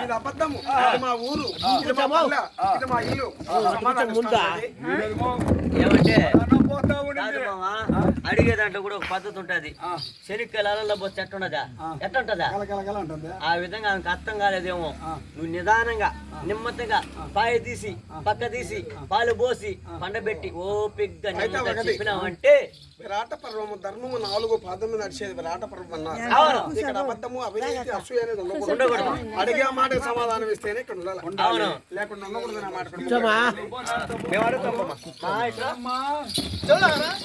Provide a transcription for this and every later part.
ఇది అబద్ధము. ఇది మా ఊరు, ఇది మా పల్లె, ఇది మా ఇల్లు. ఏమంటే అడిగే దాంట్లో కూడా ఒక పద్ధతి ఉంటది. శనిక్కలలో పోతే ఎట్టుండదా ఎట్టుంటదా ఆ విధంగా ఆమెకు అర్థం కాలేదేమో. నువ్వు నిదానంగా నిమ్మతంగా పాయ తీసి పక్క తీసి పాలు పోసి పండబెట్టి ఓపిగ్గా చెప్పినావంటే విరాట పర్వము ధర్మము 4 పాదం మీద నడిచేది విరాట పర్వం అన్నారు. ఇక్కడ అబద్ధము అవినీతి అసూయ అనేది ఉండకూడదు. అడిగే మాట సమాధానం ఇస్తేనే ఇక్కడ ఉండాలి, లేకుండా ఉండకూడదు. నా మాట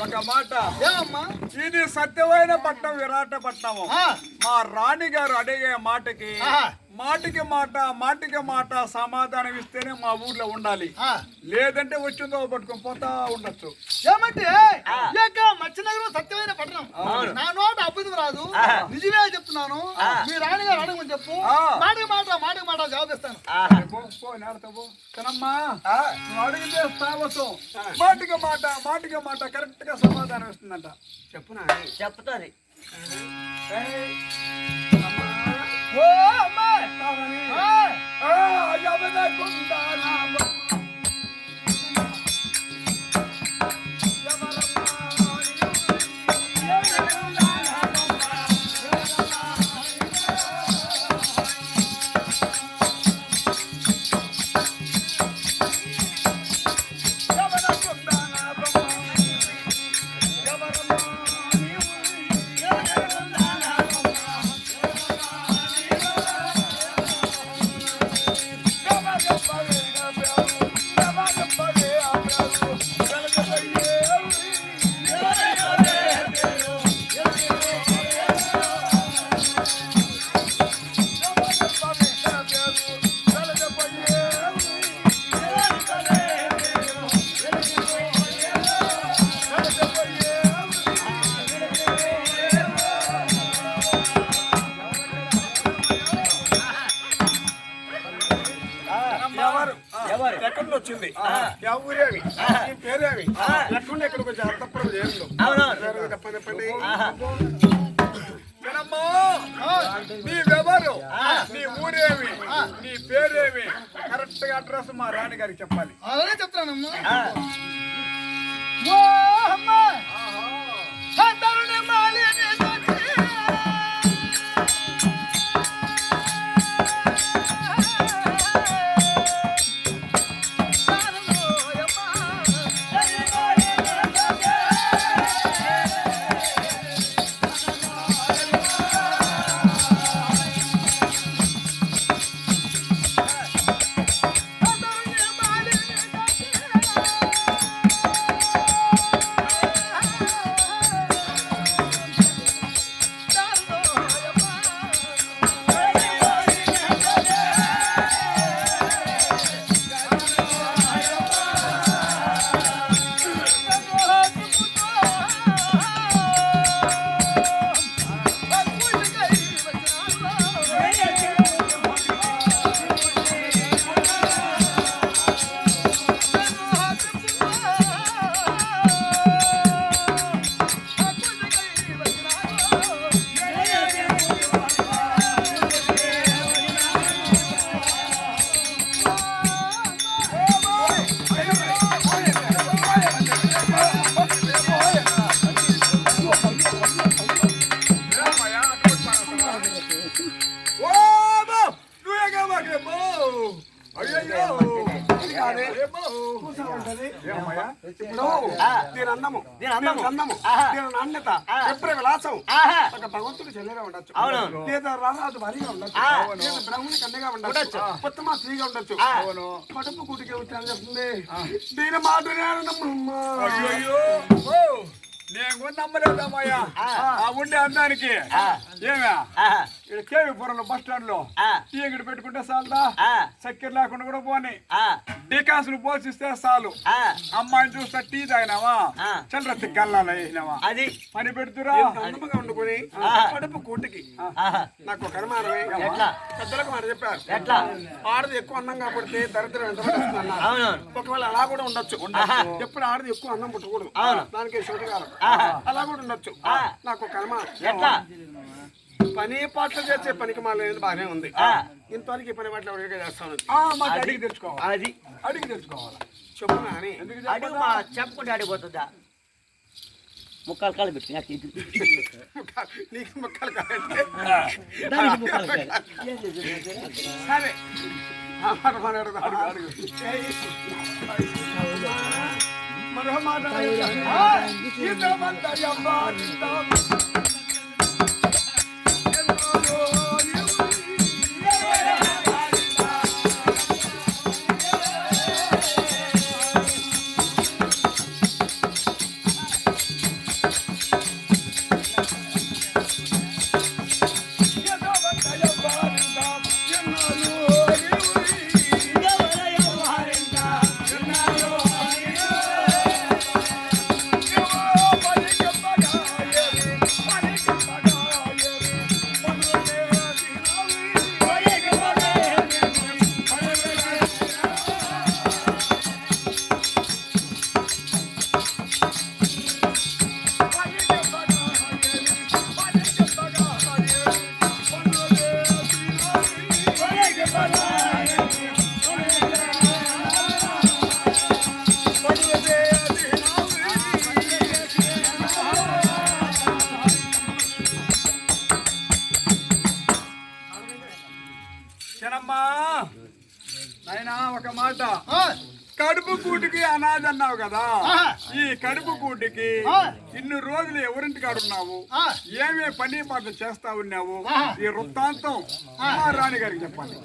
ఒక మాట, ఇది సత్యమైన పట్నం విరాట పట్నము. మా రాణి గారు అడిగే మాటకి మాటికి మాట సమాధానం ఇస్తేనే మా ఊర్లో ఉండాలి, లేదంటే వచ్చిందో పట్టుకొని పోతా ఉండొచ్చు. ఏమంటే మత్స్యనగరం సత్యమైన పట్టణం. నా నోట అబద్ధం రాదు, నిజమే చెప్తున్నాను. మీ రాణిగారు అడగమని చెప్పు, మాటికి మాట జవాబిస్తాను. కనమ్మా నువ్వు అడిగితే సావసం, మాటికి మాట కరెక్ట్ గా సమాధానం ఇస్తుందంట. చెప్పునా చెప్తాది. ఓ అమ్మాయి ఎక్కడి వచ్చింది, ఊరేవి, పేరేవి, ఎక్కడ ఎక్కడికి వచ్చి అర్థపడం చేయండి. చెప్పండి నీవెవరు, నీ ఊరేమి, నీ పేరేమి, కరెక్ట్ గా అడ్రస్ మా రాణి గారికి చెప్పాలి. అలాగే చెప్తానమ్మా. దీని అందము, నాణ్యత, విలాసం ఒక భగవంతుడు చెల్లెగా ఉండొచ్చు, లేదా రారాజు భారీగా ఉండొచ్చు, లేదా బ్రహ్మణి కన్యగా ఉండొచ్చు, ఉత్తమ స్త్రీగా ఉండొచ్చు, కడుపు కూటికి వచ్చి చెప్తుంది. దీని మాట నేను నమ్మలేదమ్మయ్యా ఉండే అందానికి. ఏమే ఇక్కడ కేవీపురంలో బస్ స్టాండ్ లో టీకెట్ పెట్టుకుంటే చాలదా, చక్కెర లేకుండా కూడా పోనీ, డికాసులు పోషిస్తే చాలు. అమ్మాయిని చూస్తే టీ తాగినావా, చల్లరత్తి గల్లాలు వేసినావా, అది పని పెడుతురా అందముగా వండుకొని కడుపు కూటికి. నాకు కర్మారమే పెద్దలకు మాట చెప్పారు, ఆడది ఎక్కువ అందంగా పడితే దరిద్రం ఎంత అన్నారు. ఒకవేళ అలా కూడా ఉండొచ్చు, ఎప్పుడు ఆడది ఎక్కువ అన్నం పుట్టకూడదు, దానికి శోటికాలం అలా కూడా ఉండొచ్చు. నాకు కర్మ పని పాటలు చేసే పనికి మాలేదు బాగానే ఉంది. ఇంతవరకు ఈ పని పాటలు ఎవరిగా చేస్తాను మాకు అడిగి తెచ్చుకోవాలి, అది అడిగి తెచ్చుకోవాలి. చెప్పునా అని అడుగు మా చెప్పుకుంటే అడిగిపోతుందా? ముక్కలు కాలు పెట్టి నాకు ఇది నీకు ముక్కలు కాదంటే దానికి ముక్కలు కాదు. సరే ఆ మాట మాట్లాడదు. అడుగు. మరో మాట నాయనా ఒక మాట, కడుపు కూటికి అనాథ అన్నావు కదా, ఈ కడుపు కూటికి ఇన్ని రోజులు ఎవరింటి కాడున్నావు, ఏమే పని పాట చేస్తా ఉన్నావు, ఈ వృత్తాంతం రాణి గారికి చెప్పాలి.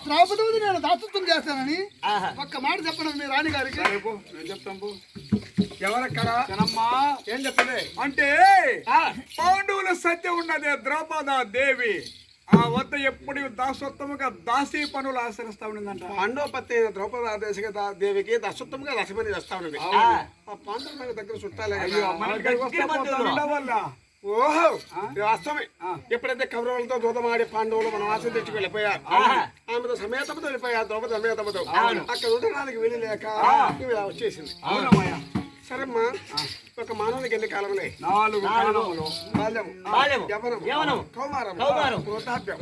ద్రౌపది నేను దాతృత్వం చేస్తానని ఒక్క మాట చెప్పండి మీ రాణి గారికి. నేను చెప్తాను ఎవరక్కడ ఏం చెప్తుంది అంటే పాండవుల సత్యం ఉన్నదే ద్రౌపద దేవి ఆ వద్ద ఎప్పుడు దాసోత్తముగా దాసీ పనులు ఆచరిస్తా ఉన్నదంట. పాండవపతి ద్రౌపది దేశ దేవికి దశోత్తముగా దశపని చేస్తా ఉన్నది. ఆ పాండవుల దగ్గర చుట్టాలే వల్ల ఓహో వాస్తవమే. ఎప్పుడైతే కౌరవులతో దూతమాడి పాండవులు మన వాసం తెచ్చి వెళ్ళిపోయారు, ఆమెతో సమేతముతో వెళ్ళిపోయారు, ద్రౌపది సమేతముతో. అక్కడ ఉండడానికి వీలు లేక వచ్చేసింది. సరేమ్మా, ఒక మానవునికి ఎన్ని కాలములే? 4 కాలములు. బాల్యము, యవ్వనము, కౌమారము, వృద్ధాప్యం.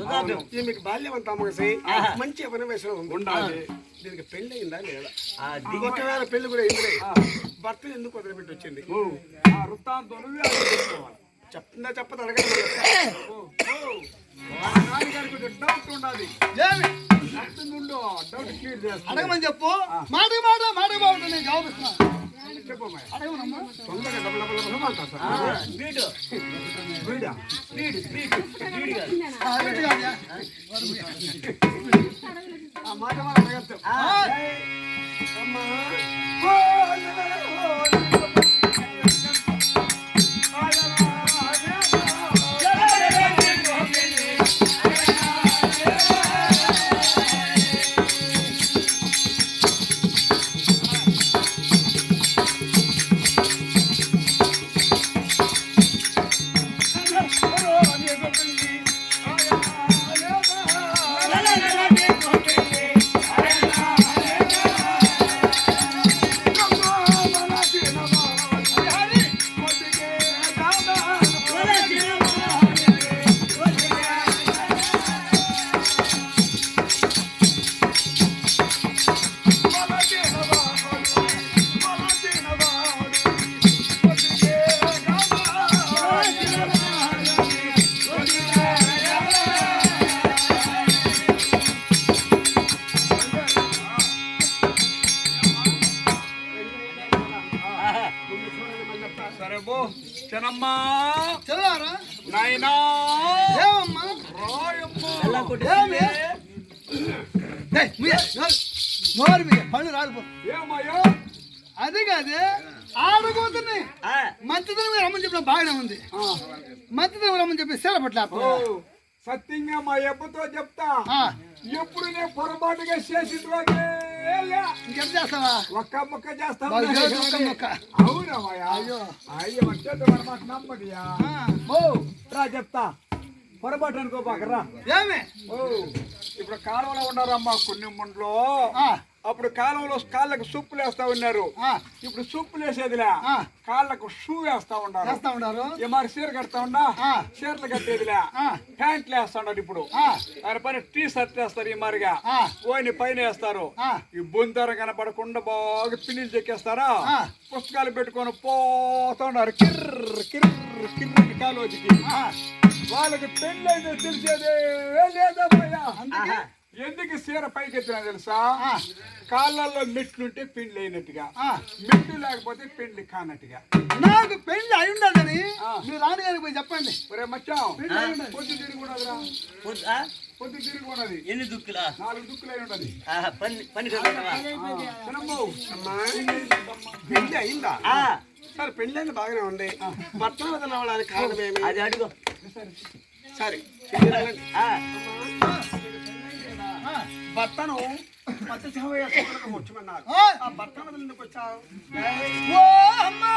ఈమెకి బాల్యం అంతా ముగిసి మంచి యవ్వన వయసులో ఉండాలి. దీనికి పెళ్లి అయిందా లేదా? ఒకవేళ పెళ్లి కూడా అయింది, భర్త ఎందుకు వదిలిపెట్టి వచ్చింది? చెప్తుందా చెప్పదు అడగడం డౌట్ ఉండాలి. అడగమని చెప్పు. మాట మాట మాట బాగుంటుంది, నేను జవాబిస్తున్నాను. అడగమనమ్మా. మాట అడగచ్చు. చిన్నమ్మా చదవారా నాయనా ఏమమ్మా ఎలా కొట్టి ఏమి నోరు మీద పళ్ళు రాలిపో ఏమయ్యా అది కాదే ఆడబోతున్నాయి మంచిదనం రమ్మని చెప్పిన బాగానే ఉంది మంచిదనం రమ్మని చెప్పి సేలపట్ల సత్యంగా మా అబ్బతో చెప్తా ఎప్పుడు నేను పొరపాటుగా చేసింది ఇంకెంత చేస్తావా ఒక్క ముక్క చేస్తాను ఒక్క మొక్క అవునమ్మయ్యా అయ్యో అయ్యో వచ్చేది మాకు నమ్మదియా ఓ రా చెప్తా పొరపాటు అనుకోబాకరా ఏమి ఓ ఇప్పుడు కాలువలో ఉన్నారమ్మా కొన్ని ముండ్లో అప్పుడు కాలువలో కాళ్ళకు సూపులు వేస్తా ఉన్నారు ఇప్పుడు సూపులు వేసేదిలే కాళ్ళకు షూ వేస్తా ఉన్నారు మరి చీర కడతా ఉండా చీరలు కట్టేదిలే ప్యాంట్లు వేస్తా ఉన్నారు ఇప్పుడు ఆయన పైన టీ షర్ట్ వేస్తారు ఈ మరిగా ఓని పైన వేస్తారు ఈ బొంతర కనపడకుండా బాగా పిన్నిలు చెక్కేస్తారా పుస్తకాలు పెట్టుకొని పోతా ఉన్నారు కిర్ర కిర్ర కిర్ర కాలువకి వాళ్ళకి పెళ్ళి అయితే తెలిసేదే లేదమ్మయ్యా ఎందుకు చీర పైకి ఎత్తినా తెలుసా కాళ్ళల్లో మెట్లుంటే పెండ్లి అయినట్టుగా మెట్లు లేకపోతే పెండ్లి కానట్టుగా నాకు పెళ్లి అయి ఉండదని మీరు రాణిగారికి పోయి చెప్పండి ఒరే మచ్చాం పొద్దు తిరిగి ఉన్నదిరా పొద్దు తిరిగి ఉన్నది ఎన్ని దుక్కులా 4 దుక్కులు అయి ఉన్నది పని పెళ్లి అయిందా సరే పెళ్లి అయింది బాగానే ఉంది పట్టణం వదలవడానికి కారణం ఏమి అది అడుగు సరే భర్తను పత్తి సేవ చేసుకోవడానికి వచ్చమన్నారు ఆ భర్త వదిలి ఎందుకు వచ్చావు ఓ అమ్మా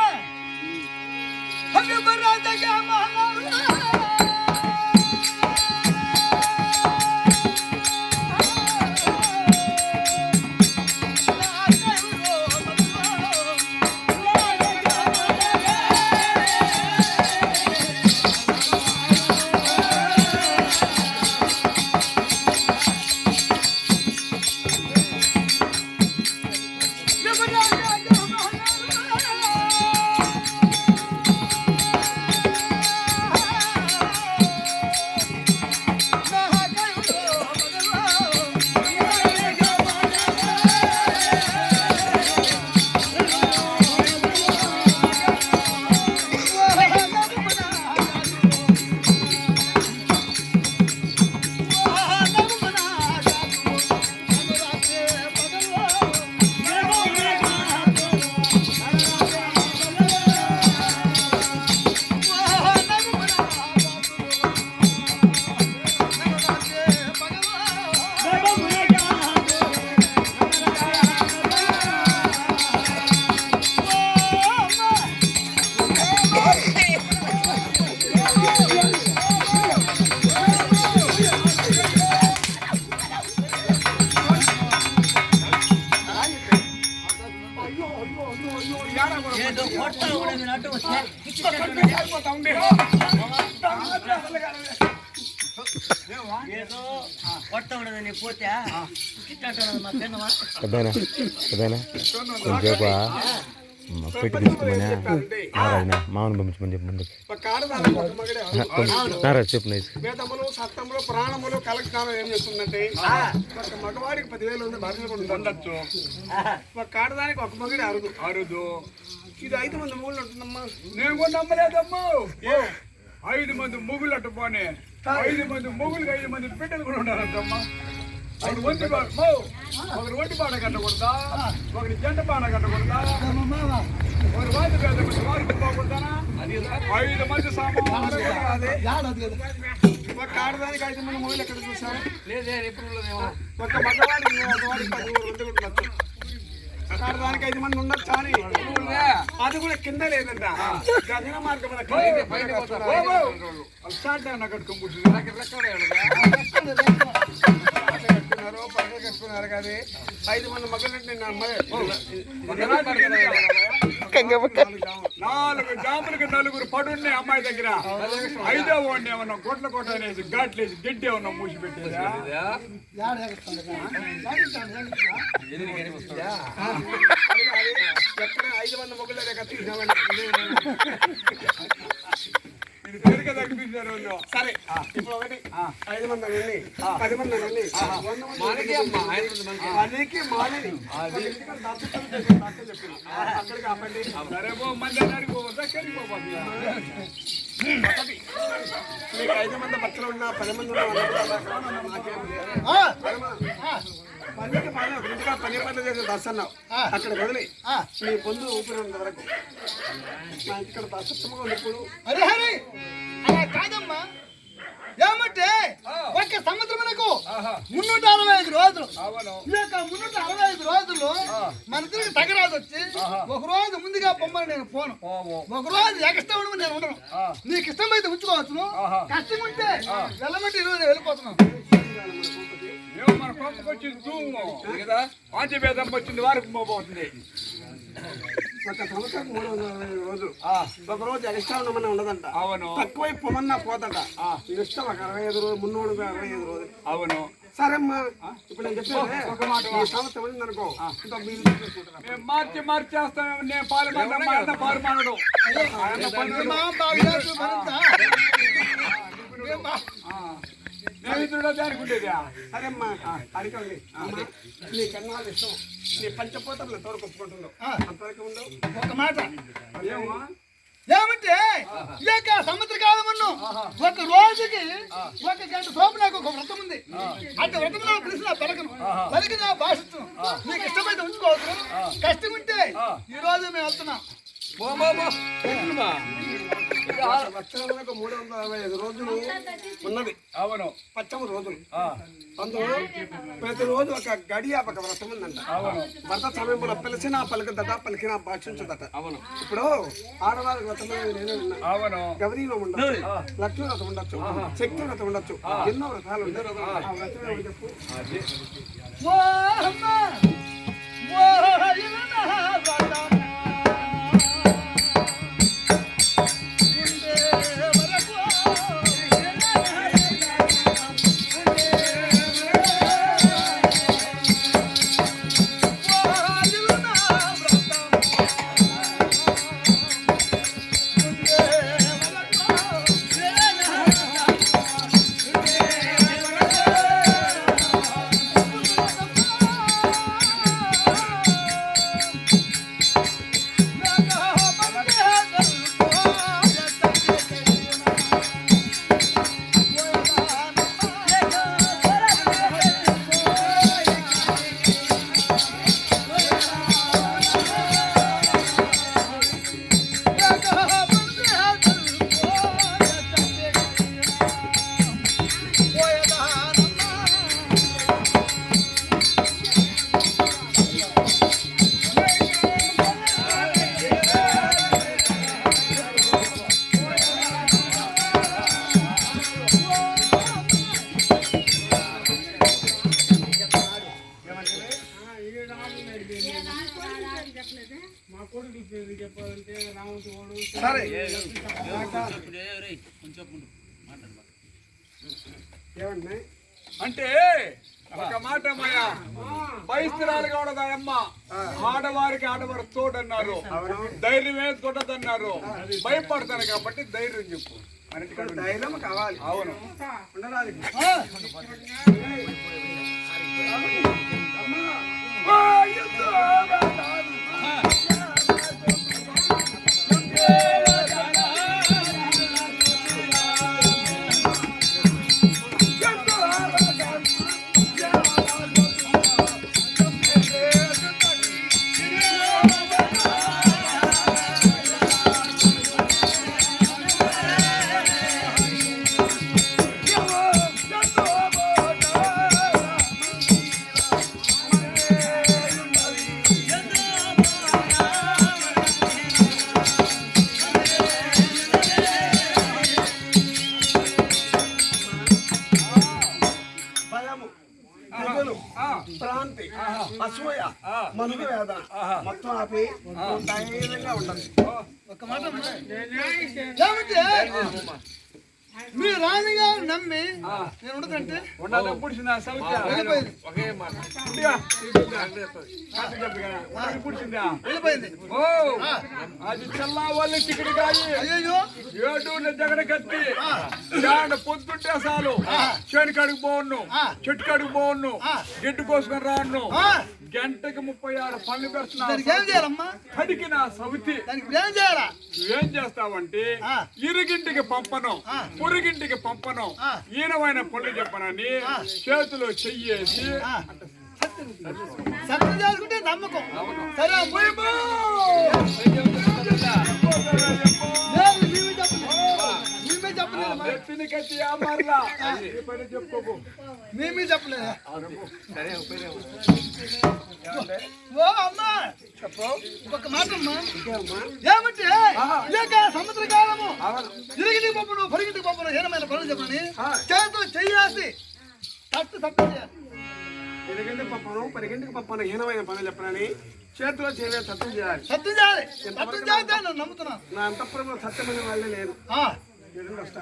ఏదో కొట్ట ఉండదని పోతే మా పెన్నమా పెద్దనా కొంచెంసేపు పెట్టి తీసుకోమని మామూలు పంపించమని చెప్పి ముందుకు నారాజు చెప్పు నైస్ వేదములు సత్తములు ప్రాణములు కలెక్టాలు ఏం చేస్తుందంటే ఒక మగవాడికి 10,000 ఉంది భార్యలు కూడా ఉండొచ్చు ఒక కాడదానికి ఒక మగడి అరుదు ఇది 5 మంది మూగులు ఉంటుందమ్మా నేను కూడా నమ్మలేదమ్మా 5 మంది ముగ్గులు అట్టు పోనీ 5 మంది ముగ్గులు 5 మంది బిడ్డలు కూడా ఉన్నారంటమ్మా ఒకరు ఒంటి బాణ కట్టకూడదా ఒకరి జంట బాణ కట్టకూడదా ఒకరు వాటి వారికి పోకూడదానా 5 మంది సామాన్లు ఒక కాడదానికి 5 మంది మూగులు ఎక్కడ చూసారు లేదే ఎప్పుడు ఒక మగవాడికి 10 మంది ఉండొచ్చు కాడదానికి 5 మంది ఉండొచ్చు అని అది కూడా కింద లేదంట గగన మార్గం కట్టుకున్నారు కదా 5 మంది మగలంటే నాలుగు జాములకి 4 పడున్నాయి అమ్మాయి దగ్గర 5వ వాడిని ఏమన్నా గొడ్ల కోట అనేసి ఘాట్లేసి గడ్డి ఏమన్నా మూసి పెట్టేదా ఎక్కడ 5 మంది మొగ్గులే కట్టించామని ఇది పెరుగ తగ్గిపించారు సరే ఇప్పుడు ఒకటి 5 మంది అనండి 10 మంది అనండి 100 మంది మనకి మాలని అక్కడికి ఆపండి సరే పో మంది అన్నాడు దగ్గరికి పోవాలి మీకు 5 మంది బట్టలు ఉన్నా 10 మంది ఉన్నా పనికి పని ఇంటికా పని చేసే దర్శనం అక్కడ వదిలి మీ పొందు ఊపిరి ఉన్నంత వరకు నా ఇక్కడ దర్శనముగా ఉంది ఇప్పుడు అరే హరి అలా కాదమ్మా ఏమంటే ఒక్క సంవత్సరమునకు 365 రోజులు ఈ యొక్క 365 రోజుల్లో మన తిరిగి తగరాజు వచ్చి ఒక రోజు ముందుగా పొమ్మని నేను పోను ఒక రోజు ఎక్స్ట్రా ఉండమని నేను ఉండను నీకు ఇష్టమైతే ఉంచుకోవచ్చును కష్టం ఉంటే వెళ్ళమంటే ఈరోజు నేను వెళ్ళిపోతున్నాను మన కొంపకు వచ్చి దూము కదా పాంచభేదం వచ్చింది వారికి పోతుంది ఒక సంవత్సరం 365 రోజులు ఒక రోజు ఎక్స్ట్రా ఉండమని ఉండదంట అవును తక్కువై పొమ్మన్నా పోదంట ఇష్టం ఒక 65 రోజులు 365 రోజులు అవును సరే అమ్మా ఇప్పుడు నేను చెప్పాను ఒక మాట సంవత్సరం ఉంది అనుకో ఇంకా మీరు మేము మార్చేస్తాం నేను పాల్మానడు నేను ఇద్దరు దానికి ఉండేది సరే అమ్మా అడిగండి అమ్మా నీ కన్నాళ్ళు ఇష్టం నీ పంచపోతలు ఎంతవరకు ఒప్పుకుంటుందో అంతవరకు ఉండవు ఒక మాట ఏమో ఏమంటే ఈ యొక్క సముద్ర కాలమును ఒక రోజుకి 1 గంట సోపు నాకు ఒక వ్రతం ఉంది అంటే వ్రతంలో పిలిచిన పలికిన భాషించు నీకు ఇష్టమైతే ఉంచుకోవచ్చు కష్టం ఉంటే ఈ రోజు మేము వెళ్తున్నాం లక్షలకు 365 రోజులు ఉన్నది అవును పచ్చమ రోజులు అందులో ప్రతిరోజు ఒక గడియ ఒక వ్రతం ఉందంట భర్త సమయంలో పిలిచినా పలుకుదట పలికినా భాషించదట అవును ఇప్పుడు ఆడవారి వ్రతం నేనే ఉన్నా అవును గౌరీ ఉండొచ్చు లక్ష్మీ వ్రతం ఉండొచ్చు శక్తి వ్రతం ఉండొచ్చు ఎన్నో వ్రతాలు ఉంటాయి ఆ వ్రతం చెప్పు సరే ఏమండి అంటే ఒక మాట మాయా పరిస్థితులుగా ఉండదు అమ్మ ఆడవారికి ఆడవారు తోడన్నారు ధైర్యమే తోటదన్నారు భయపడతాను కాబట్టి ధైర్యం చెప్పు ధైర్యం కావాలి అవును ఉండడానికి ప్రాంతి అసూయ మనకు వేదన మొత్తం ఆపి ధైర్యంగా ఉండాలి ఒక మాట ఏమంటే మీ రాణిగా నమ్మి నేను ఉండదంటే ఉండాలి పుడిచిన సౌఖ్య వెళ్ళిపోయింది పుడిచిందా వెళ్ళిపోయింది. ఓ అది చల్లా వాళ్ళ చిక్కడి కాయి అయ్యో ఏటూళ్ళ జగడ కత్తి దాని పొద్దుంటే చాలు చేను కడుగు పోను చెట్టు కడుగు పోను గిడ్డు కోసుకొని రాను గంటకి 36 పనులు పెడుతున్నావు. దానికి ఏం చేయాలమ్మా? కడికి నా సవితి దానికి ఏం చేయాలా? నువ్వేం చేస్తావంటే ఇరుగింటికి పంపను పొరుగింటికి పంపను ఈనమైన పనులు చెప్పనని చేతిలో చెయ్యేసి సత్యం చేసుకుంటే నమ్మకం. సరే మేమే చెప్పలేదు. ఎత్తిని కత్తి ఆమార్లా ఈ పని చెప్పుకోకు. మేమే చెప్పలేదు. ఓ అమ్మా చెప్పు ఒక మాట అమ్మా. ఏమంటే లేక సముద్ర కాలము తిరిగి పంపును పరిగింటికి పంపును హీనమైన పనులు చెప్పని చేతులు చెయ్యాసి తట్టు సత్యం చేయాలి. ఇరగంటికి పప్పను పరిగంటికి పప్పను హీనమైన పనులు చెప్పనని చేతిలో చేయలే సత్యం చేయాలి. సత్యం చేయాలి. సత్యం చేస్తే నేను నమ్ముతున్నాను. నా అంతఃపురంలో సత్యమైన వాళ్ళే లేదు. వస్తా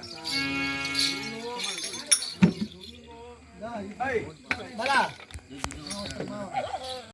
బలా